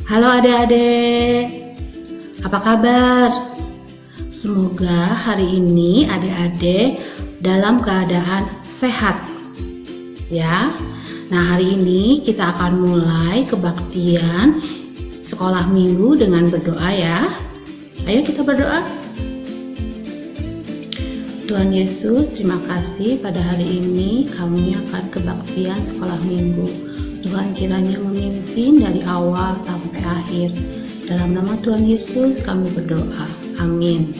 Halo adik-adik, apa kabar? Semoga hari ini adik-adik dalam keadaan sehat ya. Nah, hari ini kita akan mulai kebaktian sekolah minggu dengan berdoa ya. Ayo kita berdoa. Tuhan Yesus, terima kasih pada hari ini kami akan kebaktian sekolah minggu. Tuhan kiranya memimpin dari awal sampai akhir. Dalam nama Tuhan Yesus kami berdoa. Amin.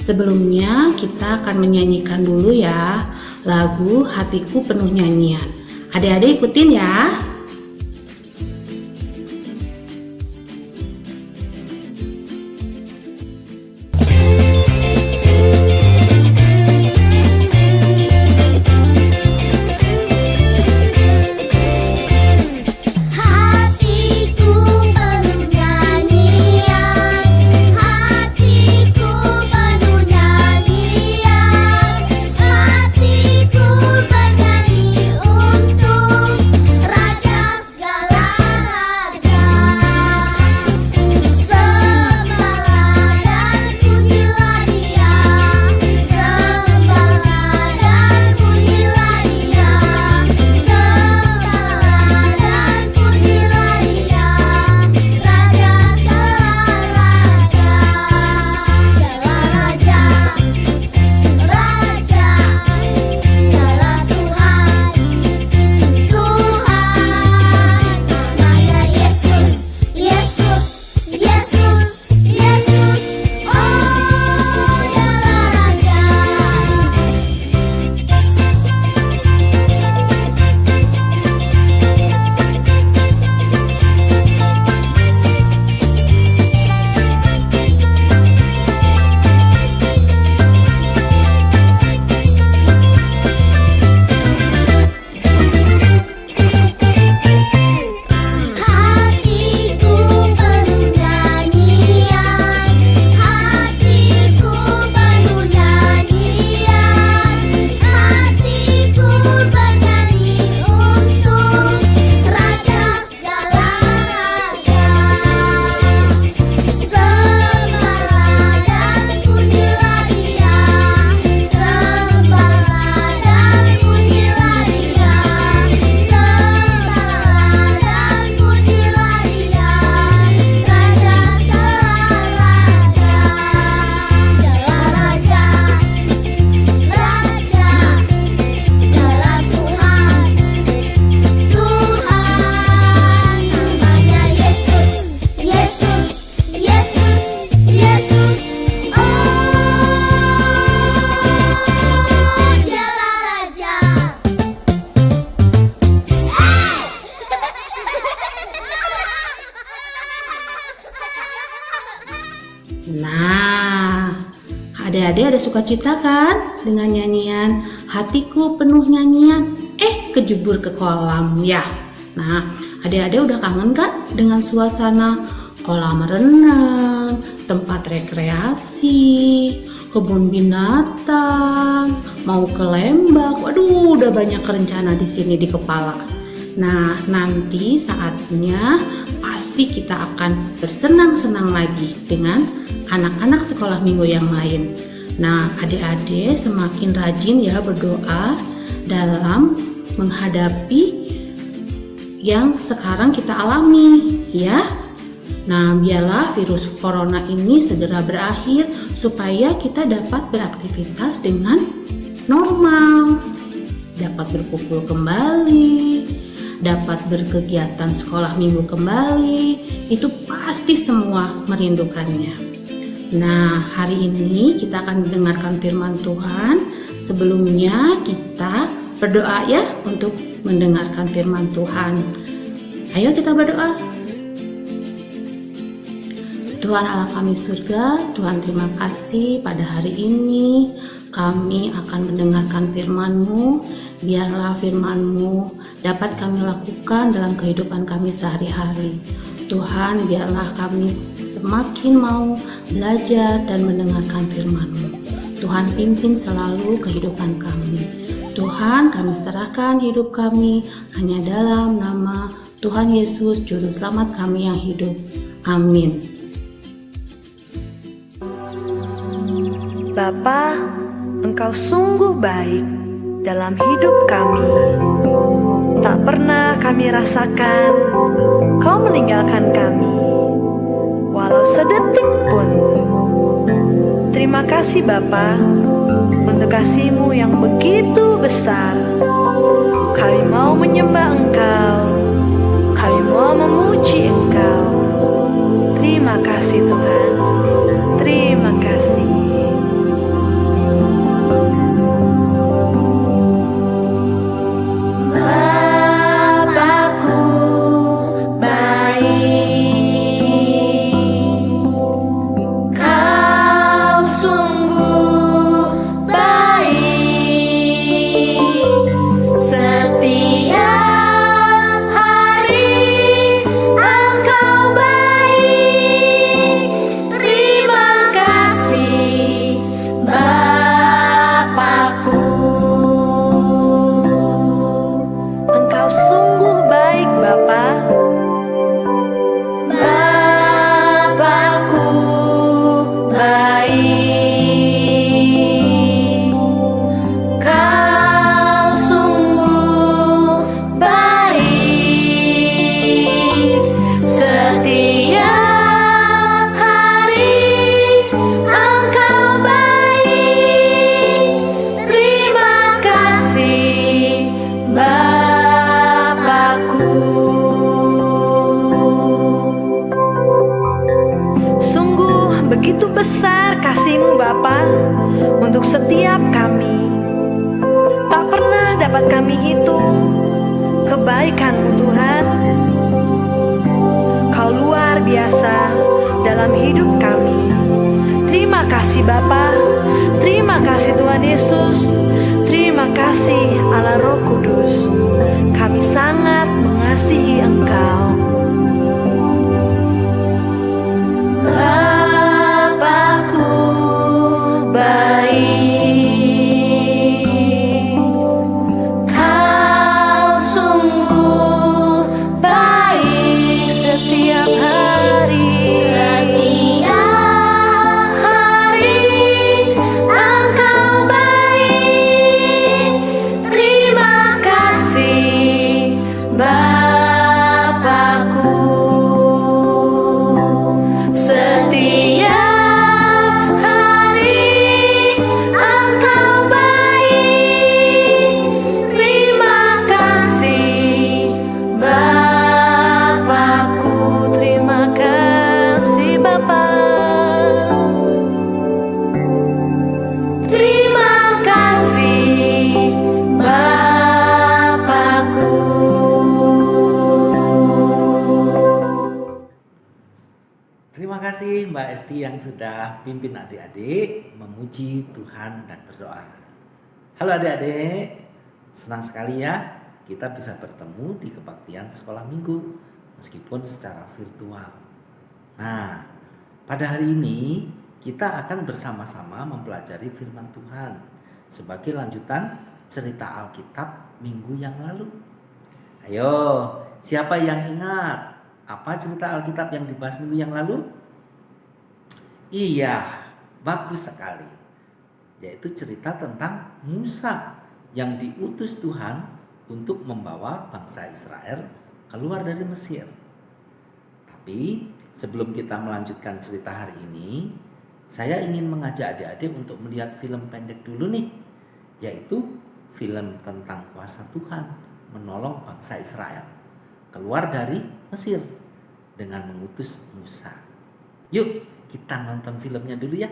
Sebelumnya kita akan menyanyikan dulu ya lagu Hatiku Penuh Nyanyian. Adik-adik ikutin ya. Nah, adik-adik ada sukacita kan dengan nyanyian Hatiku Penuh Nyanyian? Kejebur ke kolam ya. Nah, adik-adik udah kangen kan dengan suasana kolam renang, tempat rekreasi, kebun binatang, mau ke Lembang? Waduh, udah banyak rencana di sini di kepala. Nah, nanti saatnya pasti kita akan bersenang-senang lagi dengan anak-anak sekolah minggu yang lain. Nah, adik-adik semakin rajin ya berdoa dalam menghadapi yang sekarang kita alami ya. Nah, biarlah virus corona ini segera berakhir supaya kita dapat beraktivitas dengan normal, dapat berkumpul kembali, dapat berkegiatan sekolah minggu kembali. Itu pasti semua merindukannya. Nah, hari ini kita akan mendengarkan firman Tuhan. Sebelumnya kita berdoa ya untuk mendengarkan firman Tuhan. Ayo kita berdoa. Tuhan Allah kami surga, Tuhan terima kasih pada hari ini kami akan mendengarkan firman-Mu. Biarlah firman-Mu dapat kami lakukan dalam kehidupan kami sehari-hari. Tuhan, biarlah kami semakin mau belajar dan mendengarkan firman-Mu. Tuhan pimpin selalu kehidupan kami. Tuhan, kami serahkan hidup kami hanya dalam nama Tuhan Yesus, Juru Selamat kami yang hidup. Amin. Bapa, Engkau sungguh baik dalam hidup kami. Tak pernah kami rasakan Kau meninggalkan kami, walau sedetik pun. Terima kasih Bapa untuk kasih-Mu yang begitu besar. Kami mau menyembah Engkau, kami mau memuji Engkau. Terima kasih Tuhan, terima kasih. Begitu besar kasih-Mu Bapa untuk setiap kami. Tak pernah dapat kami hitung kebaikan-Mu Tuhan. Kau luar biasa dalam hidup kami. Terima kasih Bapa, terima kasih Tuhan Yesus, terima kasih Allah Roh Kudus. Kami sangat mengasihi Engkau. Terima kasih Mbak Esti yang sudah pimpin adik-adik memuji Tuhan dan berdoa. Halo adik-adik, senang sekali ya kita bisa bertemu di kebaktian sekolah minggu meskipun secara virtual. Nah, pada hari ini kita akan bersama-sama mempelajari firman Tuhan sebagai lanjutan cerita Alkitab minggu yang lalu. Ayo, siapa yang ingat apa cerita Alkitab yang dibahas minggu yang lalu? Iya, bagus sekali. Yaitu cerita tentang Musa yang diutus Tuhan untuk membawa bangsa Israel keluar dari Mesir. Tapi sebelum kita melanjutkan cerita hari ini, saya ingin mengajak adik-adik untuk melihat film pendek dulu nih, yaitu film tentang kuasa Tuhan menolong bangsa Israel keluar dari Mesir dengan mengutus Musa. Yuk kita nonton filmnya dulu ya.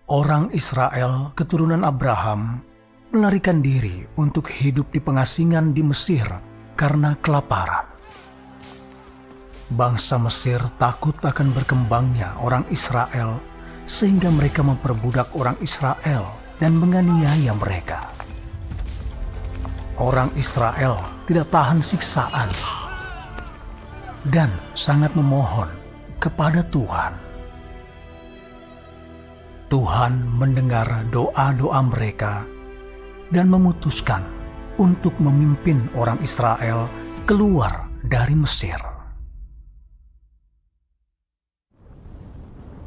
Orang Israel keturunan Abraham melarikan diri untuk hidup di pengasingan di Mesir karena kelaparan. Bangsa Mesir takut akan berkembangnya orang Israel sehingga mereka memperbudak orang Israel dan menganiaya mereka. Orang Israel tidak tahan siksaan dan sangat memohon kepada Tuhan. Tuhan mendengar doa-doa mereka dan memutuskan untuk memimpin orang Israel keluar dari Mesir.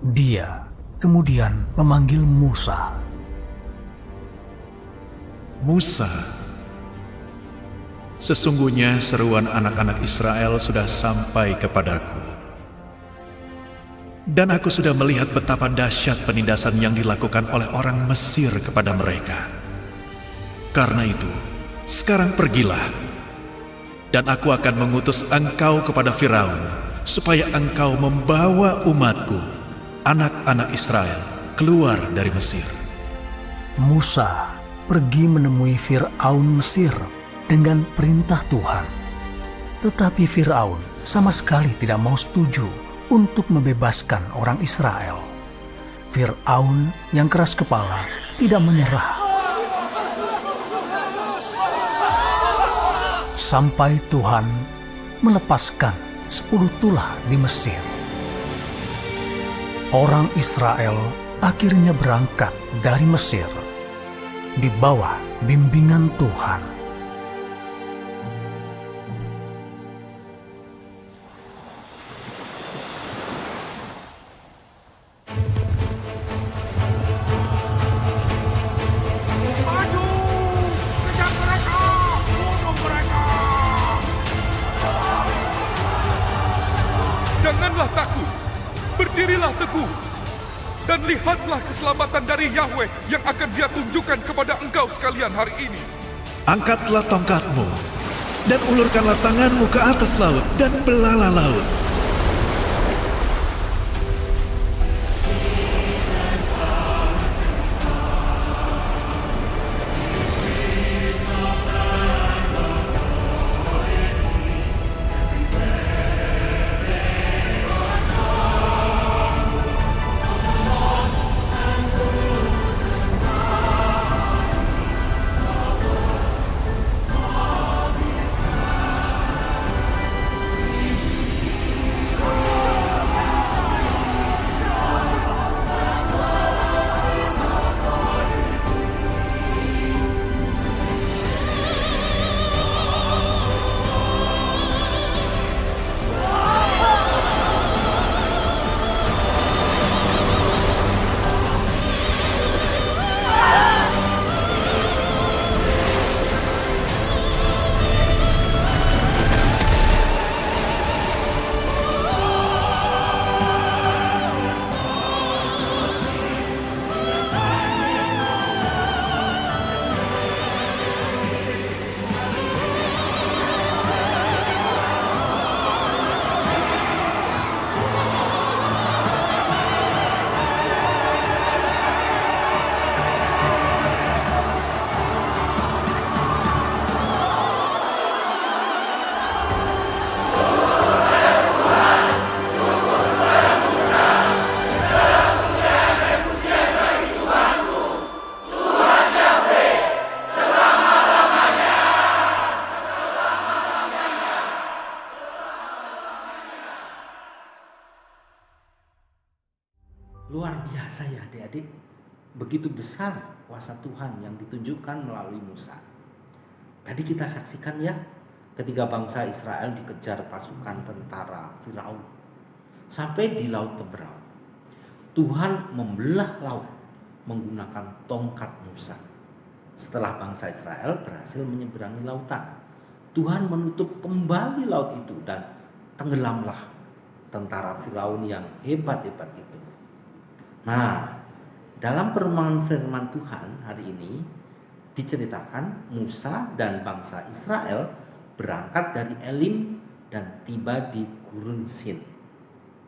Dia kemudian memanggil Musa. Musa, sesungguhnya seruan anak-anak Israel sudah sampai kepadaku. Dan aku sudah melihat betapa dahsyat penindasan yang dilakukan oleh orang Mesir kepada mereka. Karena itu, sekarang pergilah, dan aku akan mengutus engkau kepada Firaun, supaya engkau membawa umatku, anak-anak Israel, keluar dari Mesir. Musa pergi menemui Firaun Mesir dengan perintah Tuhan. Tetapi Firaun sama sekali tidak mau setuju untuk membebaskan orang Israel. Firaun yang keras kepala tidak menyerah. Sampai Tuhan melepaskan 10 tulah di Mesir. Orang Israel akhirnya berangkat dari Mesir di bawah bimbingan Tuhan. Janganlah takut, berdirilah teguh, dan lihatlah keselamatan dari Yahweh yang akan Dia tunjukkan kepada engkau sekalian hari ini. Angkatlah tongkatmu, dan ulurkanlah tanganmu ke atas laut, dan belalah laut. Luar biasa ya adik-adik, begitu besar kuasa Tuhan yang ditunjukkan melalui Musa. Tadi kita saksikan ya, ketika bangsa Israel dikejar pasukan tentara Firaun sampai di Laut Teberau. Tuhan membelah laut menggunakan tongkat Musa. Setelah bangsa Israel berhasil menyeberangi lautan, Tuhan menutup kembali laut itu dan tenggelamlah tentara Firaun yang hebat-hebat itu. Nah, dalam permohonan firman Tuhan hari ini diceritakan Musa dan bangsa Israel berangkat dari Elim dan tiba di Gurun Sin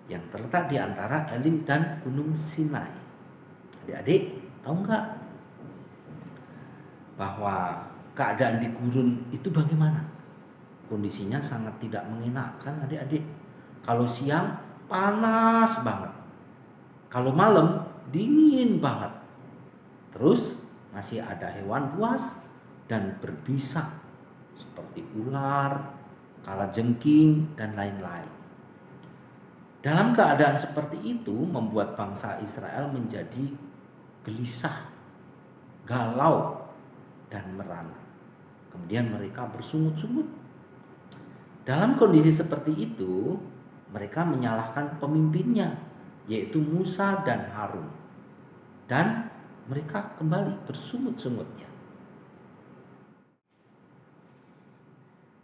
yang terletak di antara Elim dan Gunung Sinai. Adik-adik, tahu nggak bahwa keadaan di gurun itu bagaimana? Kondisinya sangat tidak mengenakan adik-adik. Kalau siang panas banget, kalau malam dingin banget. Terus masih ada hewan buas dan berbisa seperti ular, kalajengking, dan lain-lain. Dalam keadaan seperti itu membuat bangsa Israel menjadi gelisah, galau, dan merana. Kemudian mereka bersungut-sungut. Dalam kondisi seperti itu, mereka menyalahkan pemimpinnya, yaitu Musa dan Harun. Dan mereka kembali bersungut-sungutnya.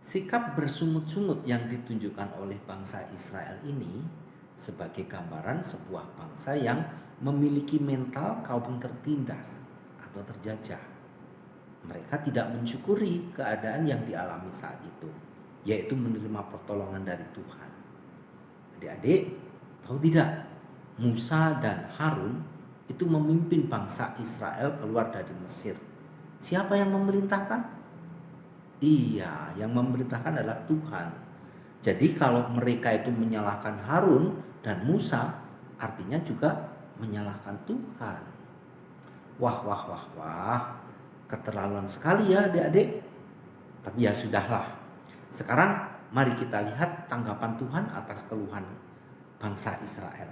Sikap bersungut-sungut yang ditunjukkan oleh bangsa Israel ini sebagai gambaran sebuah bangsa yang memiliki mental kaum tertindas atau terjajah. Mereka tidak mensyukuri keadaan yang dialami saat itu, yaitu menerima pertolongan dari Tuhan. Adik-adik, tahu tidak? Musa dan Harun itu memimpin bangsa Israel keluar dari Mesir. Siapa yang memerintahkan? Iya, yang memerintahkan adalah Tuhan. Jadi kalau mereka itu menyalahkan Harun dan Musa, artinya juga menyalahkan Tuhan. Wah, keterlaluan sekali ya adik-adik. Tapi ya sudahlah. Sekarang mari kita lihat tanggapan Tuhan atas keluhan bangsa Israel.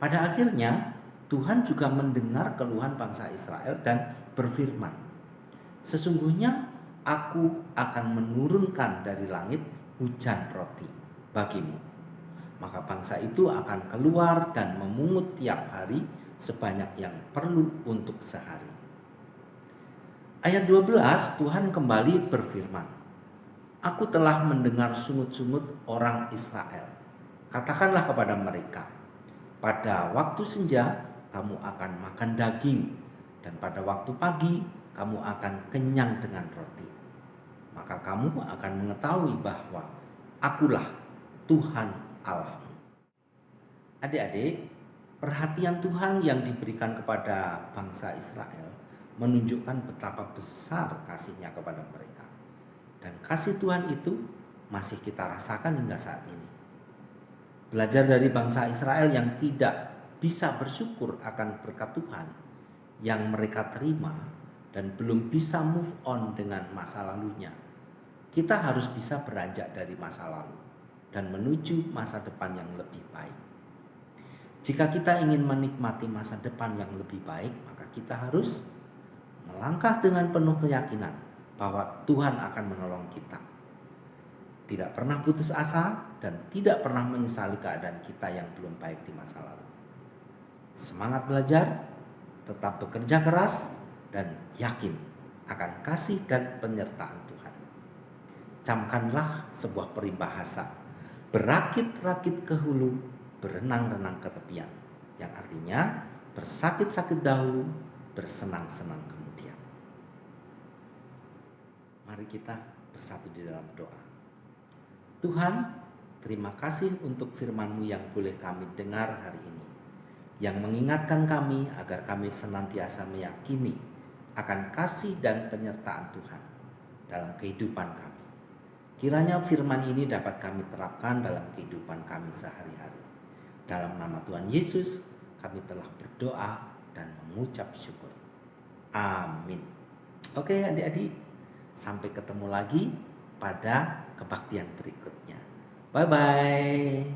Pada akhirnya Tuhan juga mendengar keluhan bangsa Israel dan berfirman, "Sesungguhnya Aku akan menurunkan dari langit hujan roti bagimu. Maka bangsa itu akan keluar dan memungut tiap hari sebanyak yang perlu untuk sehari." Ayat 12 Tuhan kembali berfirman, "Aku telah mendengar sungut-sungut orang Israel. Katakanlah kepada mereka, pada waktu senja kamu akan makan daging, dan pada waktu pagi kamu akan kenyang dengan roti. Maka kamu akan mengetahui bahwa Akulah Tuhan Allahmu." Adik-adik, perhatian Tuhan yang diberikan kepada bangsa Israel menunjukkan betapa besar kasih-Nya kepada mereka. Dan kasih Tuhan itu masih kita rasakan hingga saat ini. Belajar dari bangsa Israel yang tidak bisa bersyukur akan berkat Tuhan yang mereka terima dan belum bisa move on dengan masa lalunya. Kita harus bisa beranjak dari masa lalu dan menuju masa depan yang lebih baik. Jika kita ingin menikmati masa depan yang lebih baik, maka kita harus melangkah dengan penuh keyakinan bahwa Tuhan akan menolong kita. Tidak pernah putus asa dan tidak pernah menyesali keadaan kita yang belum baik di masa lalu. Semangat belajar, tetap bekerja keras, dan yakin akan kasih dan penyertaan Tuhan. Camkanlah sebuah peribahasa, berakit-rakit ke hulu, berenang-renang ke tepian, yang artinya bersakit-sakit dahulu, bersenang-senang kemudian. Mari kita bersatu di dalam doa. Tuhan, terima kasih untuk firman-Mu yang boleh kami dengar hari ini, yang mengingatkan kami agar kami senantiasa meyakini akan kasih dan penyertaan Tuhan dalam kehidupan kami. Kiranya firman ini dapat kami terapkan dalam kehidupan kami sehari-hari. Dalam nama Tuhan Yesus, kami telah berdoa dan mengucap syukur. Amin. Oke adik-adik, sampai ketemu lagi pada kebaktian berikutnya. Bye-bye.